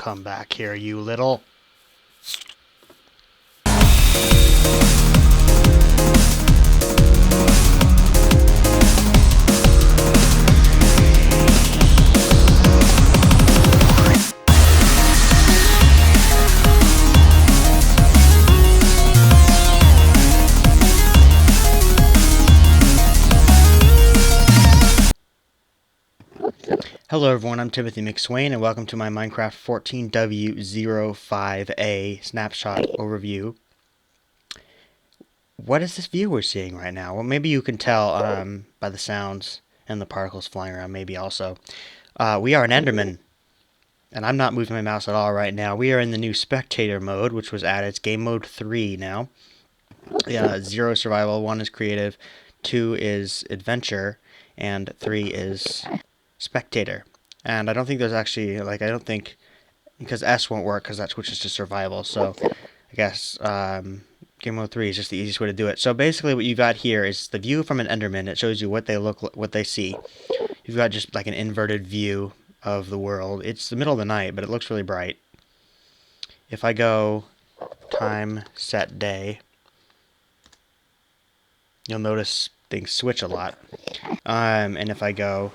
Come back here, you little... Hello everyone, I'm Timothy McSwain, and welcome to my Minecraft 14W05A snapshot overview. What is this view we're seeing right now? Well, maybe you can tell by the sounds and the particles flying around, maybe also. We are an Enderman, and I'm not moving my mouse at all right now. We are in the new Spectator Mode, which was added. It's game mode 3 now. 0 survival, 1 is creative, 2 is adventure, and 3 is spectator. And I don't think there's actually, I don't think, because S won't work because that switches to survival. So I guess game mode 3 is just the easiest way to do it. So basically what you got here is the view from an Enderman. It shows you what they look like, what they see. You've got just like an inverted view of the world. It's the middle of the night, but it looks really bright. If I go time set day, you'll notice things switch a lot. And if I go,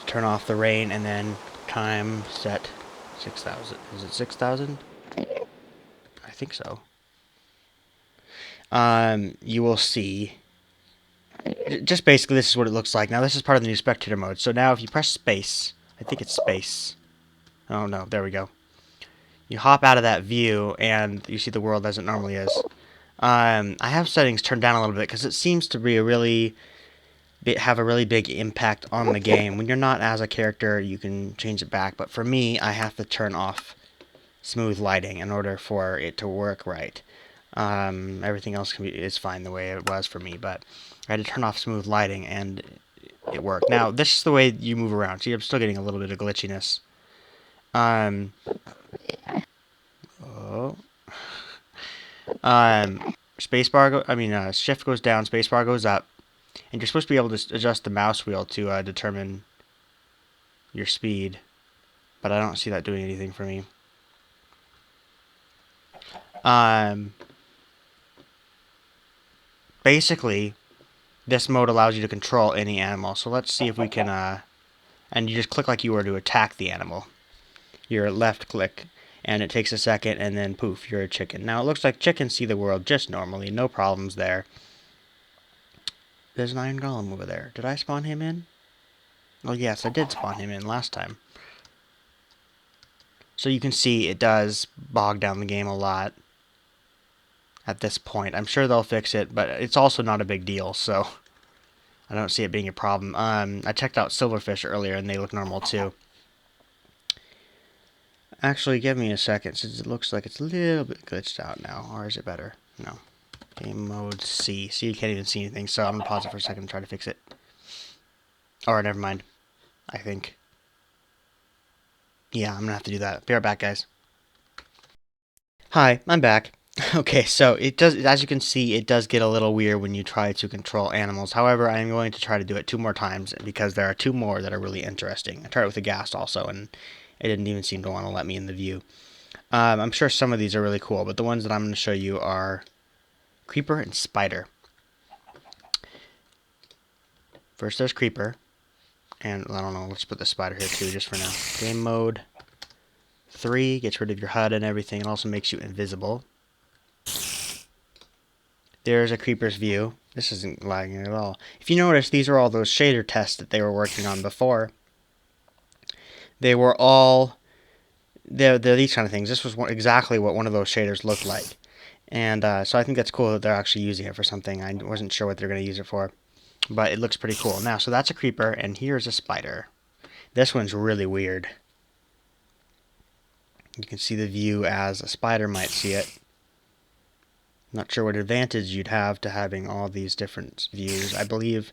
turn off the rain and then time set 6,000. Is it 6,000? I think so. You will see, just basically this is what it looks like. Now this is part of the new spectator mode. So now if you press space, I think it's space. Oh no, there we go. You hop out of that view and you see the world as it normally is. I have settings turned down a little bit because it seems to be have a really big impact on the game. When you're not as a character, you can change it back, but for me, I have to turn off smooth lighting in order for it to work right. Everything else is fine the way it was for me, but I had to turn off smooth lighting and it worked. Now, this is the way you move around. See, I'm still getting a little bit of glitchiness. Shift goes down, spacebar goes up. And you're supposed to be able to adjust the mouse wheel to determine your speed. But I don't see that doing anything for me. Basically, this mode allows you to control any animal. So let's see if we can... and you just click like you were to attack the animal. Your left click, and it takes a second, and then poof, you're a chicken. Now, it looks like chickens see the world just normally. No problems there. There's an iron golem over there. Did I spawn him in? Oh yes, I did spawn him in last time. So you can see it does bog down the game a lot at this point. I'm sure they'll fix it, but it's also not a big deal, so I don't see it being a problem. I checked out silverfish earlier, and they look normal too. Actually, give me a second, since it looks like it's a little bit glitched out now. Or is it better? No. Game mode C. See, you can't even see anything, so I'm going to pause it for a second and try to fix it. Or, never mind. I think. Yeah, I'm going to have to do that. Be right back, guys. Hi, I'm back. Okay, so it does, as you can see, it does get a little weird when you try to control animals. However, I am going to try to do it 2 more times, because there are 2 more that are really interesting. I tried it with a ghast also, and it didn't even seem to want to let me in the view. I'm sure some of these are really cool, but the ones that I'm going to show you are Creeper and Spider. First there's Creeper, and I don't know, let's put the Spider here too, just for now. Game mode 3 gets rid of your HUD and everything. It also makes you invisible. There's a Creeper's view. This isn't lagging at all. If you notice, these are all those shader tests that they were working on before. They were all... They're these kind of things. This was exactly what one of those shaders looked like. And so I think that's cool that they're actually using it for something. I wasn't sure what they're going to use it for, but it looks pretty cool. Now, so that's a creeper, and here's a spider. This one's really weird. You can see the view as a spider might see it. Not sure what advantage you'd have to having all these different views. I mean,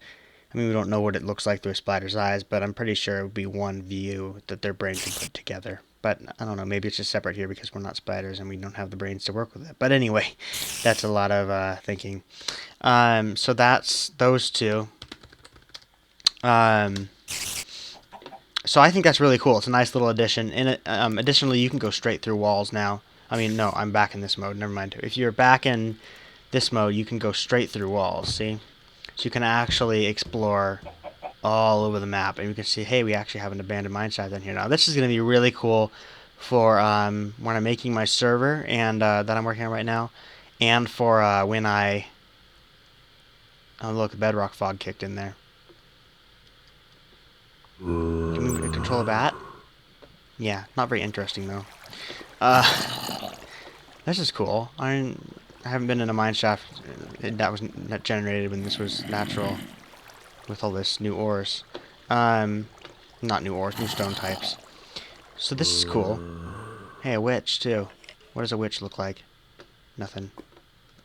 we don't know what it looks like through a spider's eyes, but I'm pretty sure it would be one view that their brain can put together. But I don't know, maybe it's just separate here because we're not spiders and we don't have the brains to work with it. But anyway, that's a lot of thinking. So that's those 2. So I think that's really cool. It's a nice little addition. And additionally, you can go straight through walls now. I mean, no, I'm back in this mode. Never mind. If you're back in this mode, you can go straight through walls. See? So you can actually explore all over the map, and you can see, hey, we actually have an abandoned mine shaft down here. Now, this is going to be really cool for when I'm making my server and that I'm working on right now, and for when I... Oh, look, the bedrock fog kicked in there. Can we control a bat? Yeah, not very interesting, though. This is cool. I haven't been in a mine shaft that was not generated when this was natural, with all this new ores. Not new ores, new stone types. So this is cool. Hey, a witch, too. What does a witch look like? Nothing.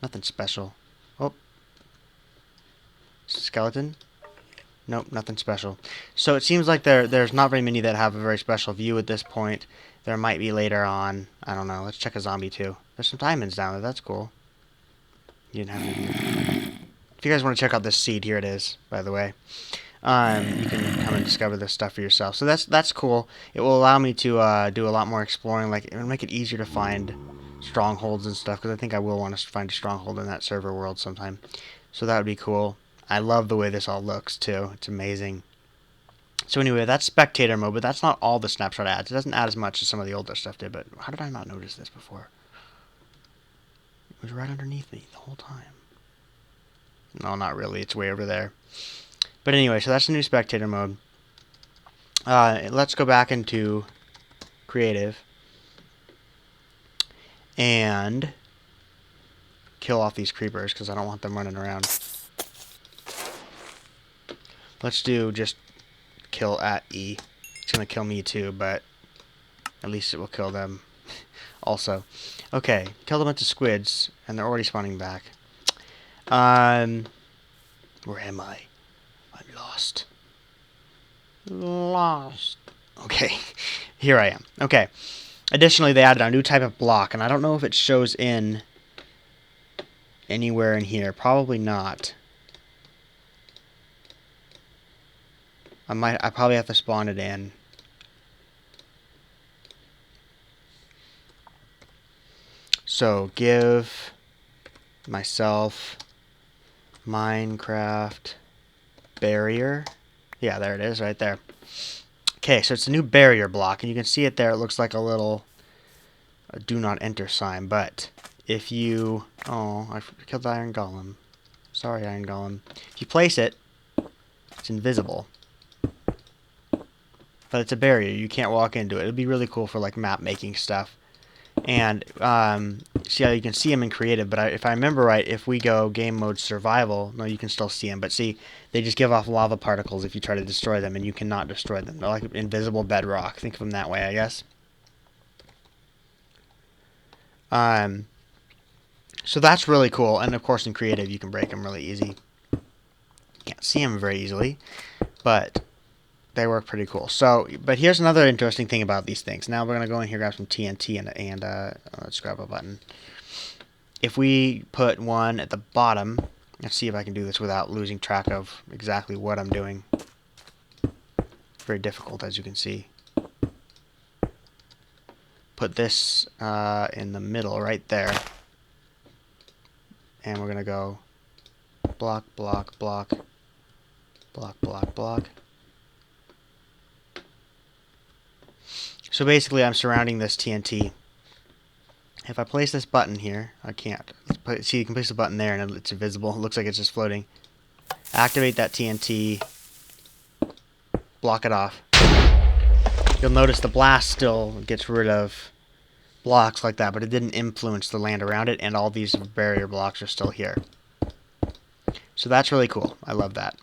Nothing special. Oh. Skeleton? Nope, nothing special. So it seems like there's not very many that have a very special view at this point. There might be later on. I don't know. Let's check a zombie, too. There's some diamonds down there. That's cool. You didn't have any. If you guys want to check out this seed, here it is, by the way. You can come and discover this stuff for yourself. So that's cool. It will allow me to do a lot more exploring. Like, it'll make it easier to find strongholds and stuff, because I think I will want to find a stronghold in that server world sometime. So that would be cool. I love the way this all looks, too. It's amazing. So anyway, that's Spectator Mode, but that's not all the Snapshot adds. It doesn't add as much as some of the older stuff did, but how did I not notice this before? It was right underneath me the whole time. No, not really. It's way over there. But anyway, so that's the new Spectator Mode. Let's go back into Creative and kill off these creepers, because I don't want them running around. Let's do just kill at E. It's going to kill me too, but at least it will kill them also. Okay, kill a bunch of squids, and they're already spawning back. Where am I? I'm lost. Lost. Okay, here I am. Okay. Additionally, they added a new type of block, and I don't know if it shows in anywhere in here. Probably not. I probably have to spawn it in. So give myself Minecraft barrier. Yeah, there it is, right there. Okay, so it's a new barrier block, and you can see it there. It looks like a little do not enter sign, but if you... Oh, I killed the iron golem. Sorry, iron golem. If you place it, it's invisible. But it's a barrier. You can't walk into it. It'd be really cool for like map making stuff. And see how you can see them in creative. But if I remember right, if we go game mode survival, no, you can still see them. But see, they just give off lava particles if you try to destroy them, and you cannot destroy them. They're like invisible bedrock. Think of them that way, I guess. So that's really cool. And of course, in creative, you can break them really easy. You can't see them very easily, but they work pretty cool. So, but here's another interesting thing about these things. Now we're going to go in here, grab some TNT, and let's grab a button. If we put one at the bottom, let's see if I can do this without losing track of exactly what I'm doing. It's very difficult, as you can see. Put this in the middle, right there. And we're going to go block, block, block, block, block, block. So basically, I'm surrounding this TNT. If I place this button here, I can't. See, you can place the button there, and it's invisible. It looks like it's just floating. Activate that TNT. Block it off. You'll notice the blast still gets rid of blocks like that, but it didn't influence the land around it, and all these barrier blocks are still here. So that's really cool. I love that.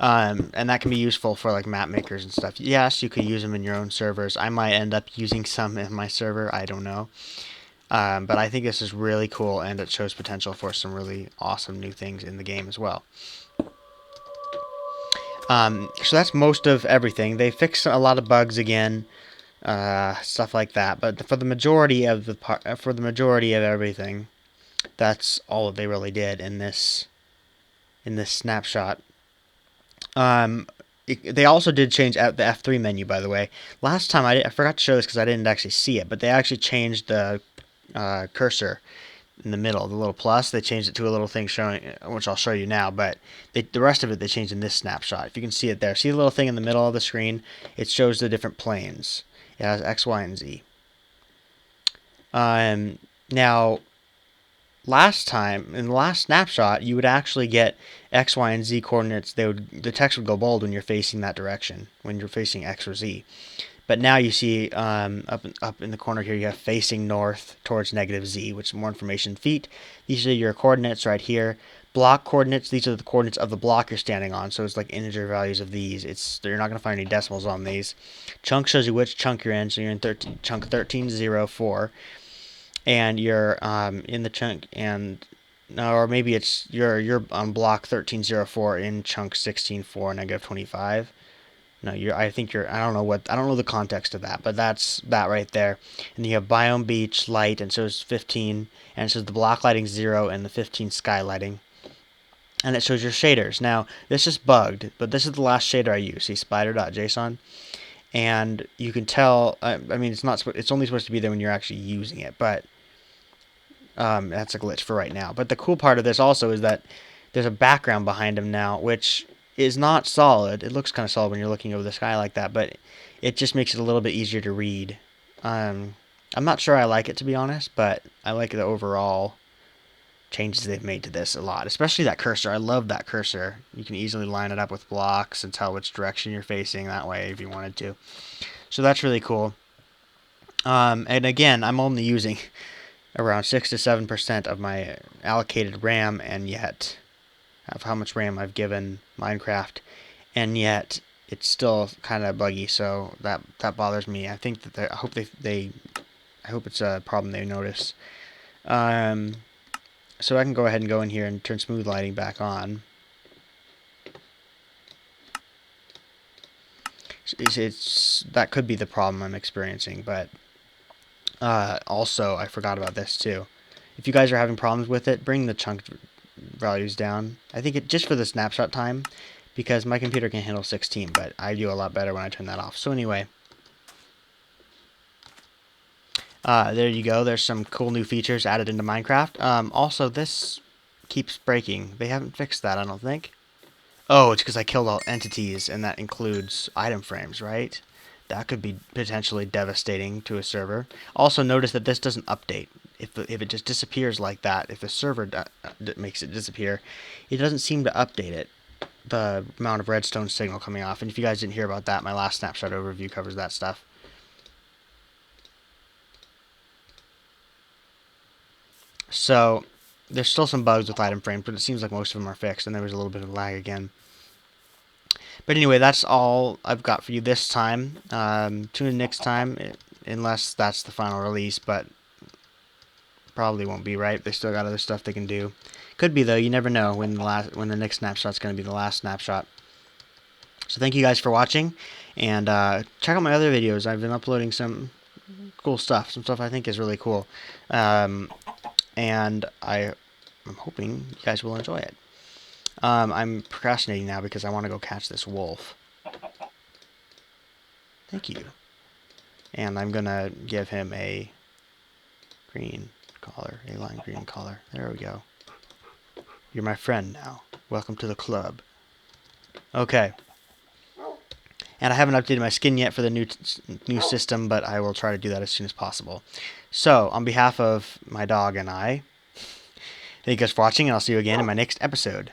And that can be useful for like map makers and stuff. Yes, you could use them in your own servers. I might end up using some in my server. I don't know. But I think this is really cool, and it shows potential for some really awesome new things in the game as well. So that's most of everything. They fixed a lot of bugs again, stuff like that. But for the majority of everything, that's all that they really did in this snapshot Um, they also did change out the F3 menu, by the way. Last time I forgot to show this because I didn't actually see it, but they actually changed the cursor in the middle, the little plus. They changed it to a little thing showing, which I'll show you now. But the rest of it they changed in this snapshot. If you can see it there, see the little thing in the middle of the screen? It shows the different planes. It has X, Y, and Z. Now, last time in the last snapshot, you would actually get X, Y, and Z coordinates. The text would go bold when you're facing that direction, when you're facing X or Z. But now you see up in the corner here, you have facing north towards negative Z, which is more information. Feet, these are your coordinates right here. Block coordinates, these are the coordinates of the block you're standing on. So it's like integer values of these. You're not going to find any decimals on these. Chunk shows you which chunk you're in. So you're in chunk 1304. And you're in the chunk, and or maybe it's you're on block 1304 in chunk 16.4 -25. No, I think you're. I don't know the context of that, but that's that right there. And you have biome beach light, and so it's 15, and it says the block lighting 0 and the 15 sky lighting, and it shows your shaders. Now this is bugged, but this is the last shader I use. See spider.json, and you can tell. I mean, it's not. It's only supposed to be there when you're actually using it, but that's a glitch for right now. But the cool part of this also is that there's a background behind him now, which is not solid. It looks kind of solid when you're looking over the sky like that, but it just makes it a little bit easier to read. I'm not sure I like it, to be honest, but I like the overall changes they've made to this a lot, especially that cursor. I love that cursor. You can easily line it up with blocks and tell which direction you're facing that way if you wanted to. So that's really cool. And again, I'm only using around 6 to 7% of my allocated RAM, and yet of how much RAM I've given Minecraft, and yet it's still kind of buggy. So that bothers me. I think that I hope I hope it's a problem they notice. So I can go ahead and go in here and turn smooth lighting back on. That could be the problem I'm experiencing, but also I forgot about this too. If you guys are having problems with it, bring the chunk values down. I think it just for the snapshot time, because my computer can handle 16, but I do a lot better when I turn that off. So anyway, there you go. There's some cool new features added into Minecraft. Also, this keeps breaking. They haven't fixed that, I don't think. Oh, it's because I killed all entities, and that includes item frames, right? That could be potentially devastating to a server. Also, notice that this doesn't update. If it just disappears like that, if the server makes it disappear, it doesn't seem to update it, the amount of redstone signal coming off. And if you guys didn't hear about that, my last snapshot overview covers that stuff. So, there's still some bugs with item frames, but it seems like most of them are fixed, and there was a little bit of lag again. But anyway, that's all I've got for you this time. Tune in next time, unless that's the final release, but probably won't be, right? They still got other stuff they can do. Could be, though. You never know when the next snapshot's going to be the last snapshot. So thank you guys for watching, and check out my other videos. I've been uploading some cool stuff, some stuff I think is really cool, and I'm hoping you guys will enjoy it. I'm procrastinating now because I want to go catch this wolf. Thank you. And I'm going to give him a green collar, a lime green collar. There we go. You're my friend now. Welcome to the club. Okay. And I haven't updated my skin yet for the new system, but I will try to do that as soon as possible. So, on behalf of my dog and I, thank you guys for watching, and I'll see you again in my next episode.